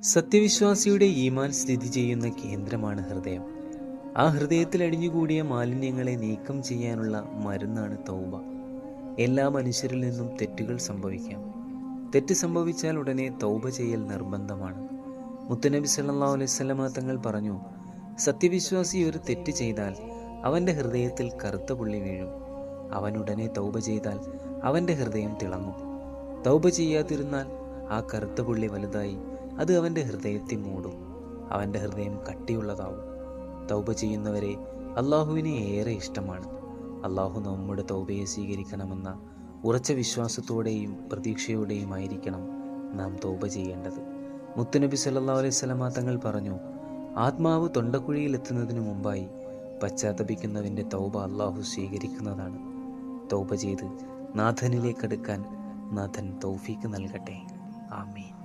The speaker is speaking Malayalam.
സത്യവിശ്വാസിയുടെ ഈമാൻ സ്ഥിതി ചെയ്യുന്ന കേന്ദ്രമാണ് ഹൃദയം. ആ ഹൃദയത്തിൽ അടിഞ്ഞുകൂടിയ മാലിന്യങ്ങളെ നീക്കം ചെയ്യാനുള്ള മരുന്നാണ് തൗബ. എല്ലാ മനുഷ്യരിൽ നിന്നും തെറ്റുകൾ സംഭവിക്കാം. തെറ്റ് സംഭവിച്ചാൽ ഉടനെ തൗബ ചെയ്യൽ നിർബന്ധമാണ്. മുത്തുനബി സല്ലല്ലാഹു അലൈഹി വസല്ലമ തങ്ങൾ പറഞ്ഞു, സത്യവിശ്വാസി ഒരു തെറ്റ് ചെയ്താൽ അവൻ്റെ ഹൃദയത്തിൽ കറുത്ത പുള്ളി വീഴും. അവൻ ഉടനെ തൗബ ചെയ്താൽ അവൻ്റെ ഹൃദയം തിളങ്ങും. തൗബ ചെയ്യാതിരുന്നാൽ ആ കറുത്ത പുള്ളി വലുതായി അത് അവൻ്റെ ഹൃദയത്തെ മൂടും. അവൻ്റെ ഹൃദയം കട്ടിയുള്ളതാവും. തൗബ ചെയ്യുന്നവരെ അള്ളാഹുവിന് ഏറെ ഇഷ്ടമാണ്. അള്ളാഹു നമ്മുടെ തൗബയെ സ്വീകരിക്കണമെന്ന ഉറച്ച വിശ്വാസത്തോടെയും പ്രതീക്ഷയോടെയും ആയിരിക്കണം നാം തൗബ ചെയ്യേണ്ടത്. മുത്തുനബി സല്ലല്ലാഹു അലൈഹി വസല്ലമ തങ്ങൾ പറഞ്ഞു, ആത്മാവ് തൊണ്ടക്കുഴിയിൽ എത്തുന്നതിന് മുമ്പായി പശ്ചാത്തപിക്കുന്നവൻ്റെ തൗബ അള്ളാഹു സ്വീകരിക്കുന്നതാണ്. തൗബ ചെയ്ത് നാഥനിലേക്കടുക്കാൻ നാഥൻ തൗഫീക്ക് നൽകട്ടെ. ആമീൻ.